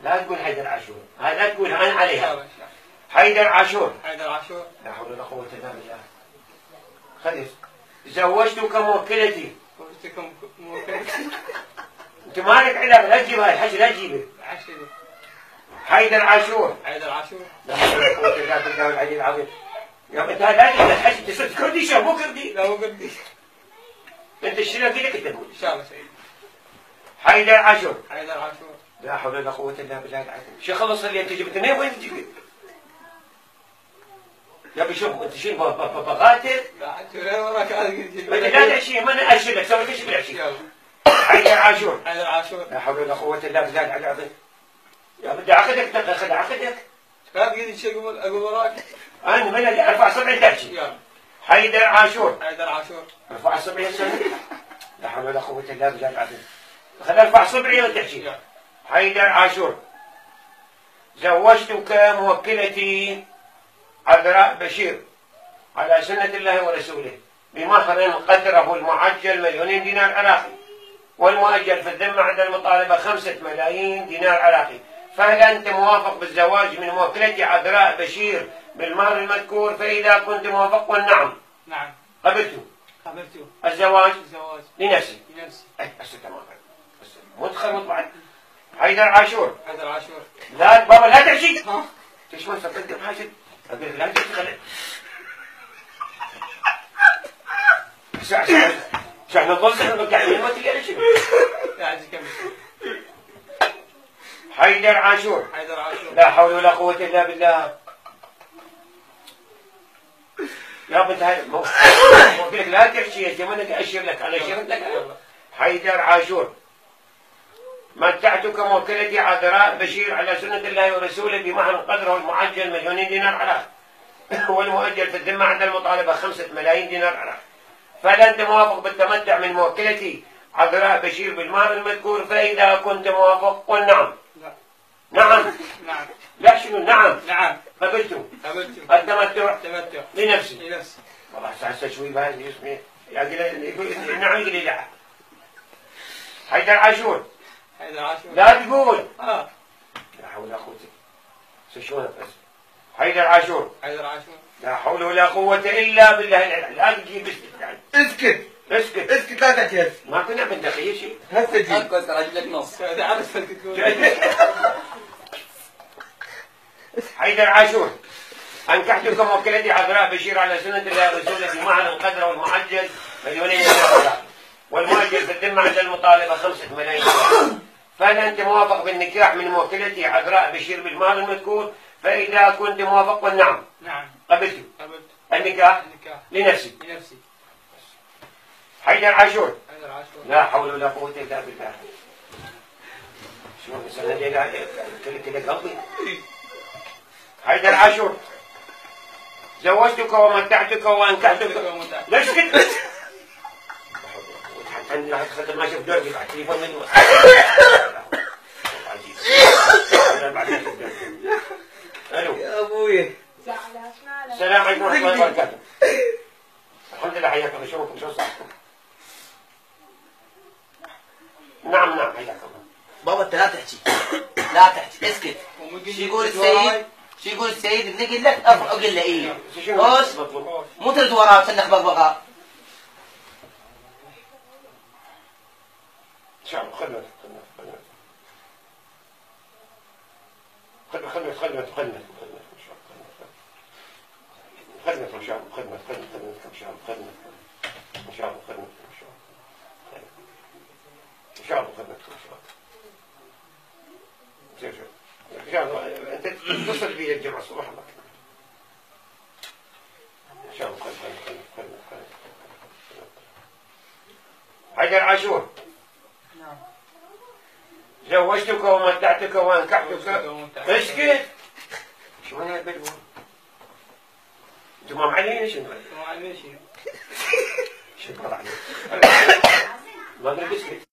لا تقول حيدر عاشور، هذا تقول عن عليها. حيدر عاشور. حيدر عاشور. لا حول ولا قوة إلا بالله. خلص. زوجتك موكلتي. زوجتكم موكلتي. أنت مالك علاقة، لا تجيب هاي الحكي، لا تجيبه. حيدر عاشور. حيدر عاشور. لا حول ولا قوة إلا بالله العلي العظيم. يا أنت لا تجيب الحكي، أنت صرت كردي شو مو كردي؟ لا مو كردي. أنت شنو أقول لك أنت تقول؟ إن شاء الله سيدي. حيدر عاشور. حيدر عاشور. لا حول ولا قوة إلا بالله العظيم. شو خلص اللي أنت جبت منين وين تجيب؟ يا ابي شوف انت شنو بغاتر؟ لا انت وين وراك هذا انت لا تعشي، ما انا اشيل لك، سوي لك ايش بالعشي؟ حيدر عاشور. حيدر عاشور. لا حول ولا قوة الا بالله العلي العظيم. يا بدي اخذك تاخذ اخذك. لا بقيت شيء اقول وراك. انا من اللي ارفع صبعي تحكي. يلا. حيدر عاشور. حيدر عاشور. ارفع صبعي هسه. لا حول ولا قوة الا بالله العظيم. خل ارفع صبعي وتحكي. حيدر عاشور. زوجتك موكلتي عذراء بشير على سنة الله ورسوله بمهر قدره المعجل 2,000,000 دينار عراقي، والمؤجل في الذمة عند المطالبة 5,000,000 دينار عراقي، فهل أنت موافق بالزواج من موكلتي عذراء بشير بالمهر المذكور؟ فإذا كنت موافق والنعم. نعم. قبلت. قبلت. الزواج. الزواج. لنفسي. لنفسي. هسه تمام. مو تخربط بعد. حيدر عاشور. حيدر عاشور. لا بابا لا تحكي. ها؟ ايش ما سكت بحاجة؟ أقول لا تشتغل. شو احنا نظل احنا قاعدين ما تلقى شنو؟ حيدر عاشور. حيدر عاشور. لا حول ولا قوة إلا بالله. يا بنت هاي قلت لك لا تحكي يا زلمة، أشير لك أنا أشير لك. حيدر عاشور. متعتك موكلتي عذراء بشير على سنة الله ورسوله بمهر قدره المعجل 2,000,000 دينار عراقي، والمؤجل في الذمة عند المطالبة 5,000,000 دينار عراقي، فهل أنت موافق بالتمتع من موكلتي عذراء بشير بالمهر المذكور؟ فإذا كنت موافق قل نعم. لا. نعم. نعم. لا شنو نعم؟ نعم. قبلت. قبلت. التمتع. التمتع. لنفسي. لنفسي. والله هسه شوي بهاي اسمي يقول نعم يقول لي لا. حيدر عاشور. حيدر عاشور. لا تقول. لا حول ولا قوة. شلونك بس؟ حيدر عاشور. حيدر عاشور. لا حول ولا قوة إلا بالله العلي. لا تجيب اسكت. اسكت. اسكت لا تحكي. ما كنا بندقي شيء. هسه جي. أنقذ أجيب لك نص. تعرف تقول. حيدر عاشور. أنكحتك موكلتي عذراء بشير على سنة الله ورسوله بمعنى القدر والمعجل 2,000,000 دينار، والمؤجل في الذمة عند المطالبة 5,000,000 دينار، فهل أنت موافق بالنكاح من موكلتي عذراء بشير بالمال المذكور؟ فإذا كنت موافق والنعم. نعم. قبلت. قبلت. النكاح. النكاح. لنفسي. لنفسي. حيدر عاشور. حيدر عاشور. لا حول ولا قوة إلا بالله. شلون سنة كذا قلبي. حيدر عاشور. زوجتك ومتعتك وانكحتك. ليش كنت؟ حتى لا تخدم ما شوف دربي بعد تليفون مني. الو يا ابوي. السلام عليكم ورحمة الله وبركاته. الحمد لله حياكم الله، شلونكم؟ شو صحتكم؟ نعم نعم حياكم الله. بابا انت لا تحكي، لا تحكي، اسكت. شو يقول السيد؟ شو يقول السيد؟ اللي يقول لك اقول له ايه. هوش مو ترد وراه تسنخ بغبغاء. ان شاء الله خدمة خدمة ان شاء الله خدمة ان شاء الله خدمة ان شاء الله خدمة ان شاء الله خدمة ان شاء الله خدمة ان شاء الله انت تتصل بي الجمعة الصبح الله ان شاء الله خدمة. حيدر عاشور. نعم. زوجتك ومتعتك وانكحتك. اسكت. شو انا بدو؟ انتم ما معلمين شنو؟ ما معلمين شنو؟ شو وضع ما قلت اسكت.